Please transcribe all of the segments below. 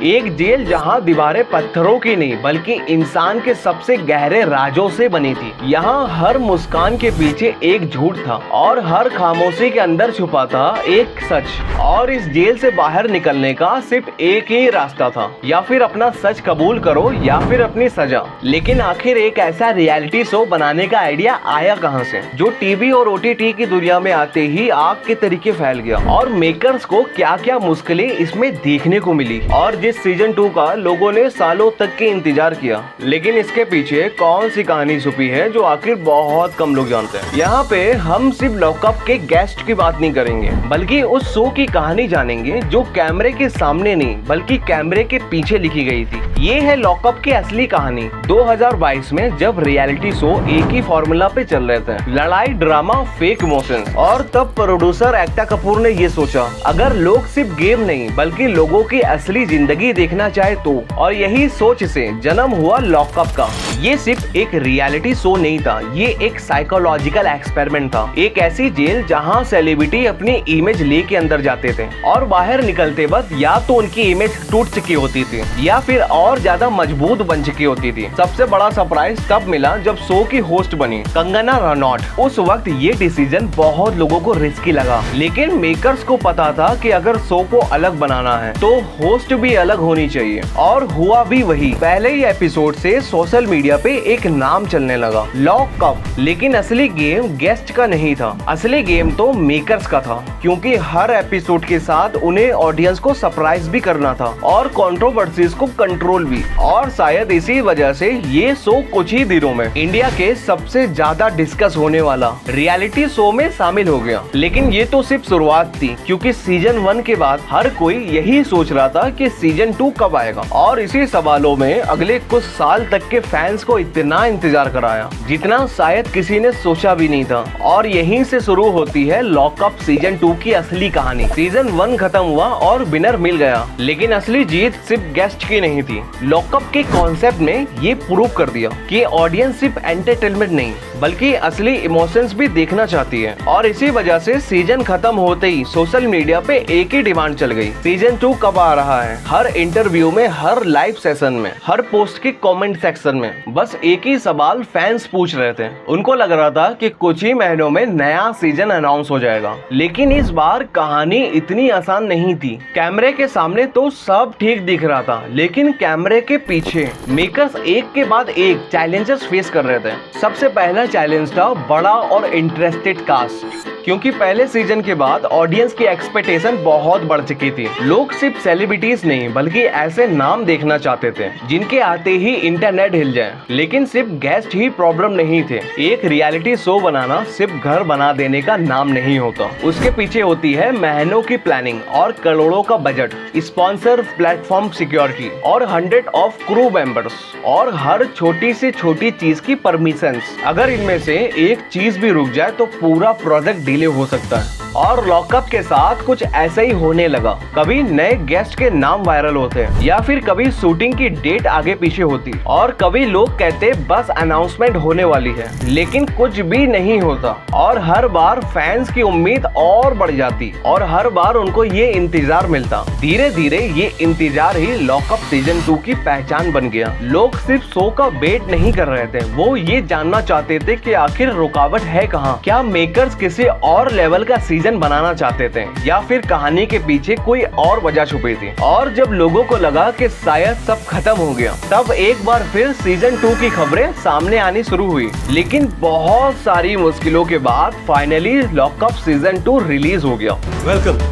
एक जेल जहां दीवारें पत्थरों की नहीं बल्कि इंसान के सबसे गहरे राजों से बनी थी। यहाँ हर मुस्कान के पीछे एक झूठ था और हर खामोशी के अंदर छुपा था एक सच। और इस जेल से बाहर निकलने का सिर्फ एक ही रास्ता था, या फिर अपना सच कबूल करो या फिर अपनी सजा। लेकिन आखिर एक ऐसा रियलिटी शो बनाने का आइडिया आया कहाँ से, जो टीवी और OTT की दुनिया में आते ही आग के तरीके फैल गया। और मेकर्स को क्या क्या मुश्किलें इसमें देखने को मिली, और जिस सीजन 2 का लोगों ने सालों तक के इंतजार किया। लेकिन इसके पीछे कौन सी कहानी छुपी है जो आखिर बहुत कम लोग जानते हैं। यहाँ पे हम सिर्फ लॉकअप के गेस्ट की बात नहीं करेंगे, बल्कि उस शो की कहानी जानेंगे जो कैमरे के सामने नहीं बल्कि कैमरे के पीछे लिखी गई थी। ये है लॉकअप की असली कहानी। 2022 में जब रियलिटी शो एक ही फॉर्मूला पे चल रहे थे, लड़ाई, ड्रामा, फेक इमोशंस, और तब प्रोड्यूसर एकता कपूर ने ये सोचा, अगर लोग सिर्फ गेम नहीं बल्कि लोगों की असली जिंदगी देखना चाहे तो। और यही सोच से जन्म हुआ लॉकअप का। ये सिर्फ एक रियलिटी शो नहीं था, ये एक साइकोलॉजिकल एक्सपेरिमेंट था। एक ऐसी जेल जहां सेलिब्रिटी अपनी इमेज लेके अंदर जाते थे और बाहर निकलते वक्त या तो उनकी इमेज टूट चुकी होती थी या फिर और ज्यादा मजबूत बन चुकी होती थी। सबसे बड़ा सरप्राइज तब मिला जब शो की होस्ट बनी कंगना रनौत। उस वक्त ये डिसीजन बहुत लोगों को रिस्की लगा, लेकिन मेकर्स को पता था कि अगर शो को अलग बनाना है तो होस्ट भी अलग होनी चाहिए। और हुआ भी वही। पहले ही एपिसोड से सोशल मीडिया पे एक नाम चलने लगा, लॉकअप। लेकिन असली गेम गेस्ट का नहीं था, असली गेम तो मेकर्स का था, क्योंकि हर एपिसोड के साथ उन्हें ऑडियंस को सरप्राइज भी करना था और कंट्रोवर्सीज को कंट्रोल भी। और शायद इसी वजह से ये शो कुछ ही दिनों में इंडिया के सबसे ज्यादा डिस्कस होने वाला रियलिटी शो में शामिल हो गया। लेकिन ये तो सिर्फ शुरुआत थी, क्योंकि सीजन 1 के बाद हर कोई यही सोच रहा था कि सीजन 2 कब आएगा। और इसी सवालों में अगले कुछ साल तक के फैंस को इतना इंतजार कराया जितना शायद किसी ने सोचा भी नहीं था। और यहीं से शुरू होती है लॉकअप सीजन 2 की असली कहानी। सीजन 1 खत्म हुआ और विनर मिल गया, लेकिन असली जीत सिर्फ गेस्ट की नहीं थी। लॉकअप के कॉन्सेप्ट ने ये प्रूव कर दिया कि ऑडियंस सिर्फ एंटरटेनमेंट नहीं बल्कि असली इमोशंस भी देखना चाहती है। और इसी वजह से सीजन खत्म होते ही सोशल मीडिया पे एक ही डिमांड चल गई, सीजन 2 कब आ रहा है। हर इंटरव्यू में, हर लाइव सेशन में, हर पोस्ट के कमेंट सेक्शन में बस एक ही सवाल फैंस पूछ रहे थे। उनको लग रहा था कि कुछ ही महीनों में नया सीजन अनाउंस हो जाएगा। लेकिन इस बार कहानी इतनी आसान नहीं थी। कैमरे के सामने तो सब ठीक दिख रहा था, लेकिन कैमरे के पीछे मेकर्स एक के बाद एक चैलेंजेस फेस कर रहे थे। सबसे पहला चैलेंज था बड़ा और इंटरेस्टेड कास्ट, क्योंकि पहले सीजन के बाद ऑडियंस की एक्सपेक्टेशन बहुत बढ़ चुकी थी। लोग सिर्फ सेलिब्रिटीज नहीं बल्कि ऐसे नाम देखना चाहते थे जिनके आते ही इंटरनेट हिल जाए। लेकिन सिर्फ गेस्ट ही प्रॉब्लम नहीं थे। एक रियलिटी शो बनाना सिर्फ घर बना देने का नाम नहीं होता, उसके पीछे होती है महीनों की प्लानिंग और करोड़ों का बजट, स्पॉन्सर, प्लेटफॉर्म सिक्योरिटी और 100 ऑफ क्रू मेंबर्स, और हर छोटी से छोटी चीज की परमिशंस। अगर इनमें से एक चीज भी रुक जाए तो पूरा प्रोजेक्ट डिले हो सकता है। और लॉकअप के साथ कुछ ऐसा ही होने लगा। कभी नए गेस्ट के नाम वायरल होते हैं, या फिर कभी शूटिंग की डेट आगे पीछे होती, और कभी लोग कहते बस अनाउंसमेंट होने वाली है, लेकिन कुछ भी नहीं होता। और हर बार फैंस की उम्मीद और बढ़ जाती और हर बार उनको ये इंतजार मिलता। धीरे धीरे ये इंतजार ही लॉकअप सीजन 2 की पहचान बन गया। लोग सिर्फ शो का वेट नहीं कर रहे थे, वो ये जानना चाहते थे कि आखिर रुकावट है कहाँ। क्या मेकर्स किसी और लेवल का सीजन बनाना चाहते थे, या फिर कहानी के पीछे कोई और वजह छुपी थी। और जब लोगों को लगा कि शायद सब खत्म हो गया, तब एक बार फिर सीजन 2 की खबरें सामने आनी शुरू हुई। लेकिन बहुत सारी मुश्किलों के बाद फाइनली लॉकअप सीजन 2 रिलीज हो गया। Welcome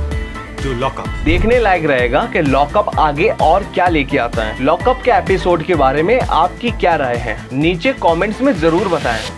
to lockup. देखने लायक रहेगा कि लॉकअप आगे और क्या लेके आता है। लॉकअप के एपिसोड के बारे में आपकी क्या राय है, नीचे कमेंट्स में जरूर बताएं।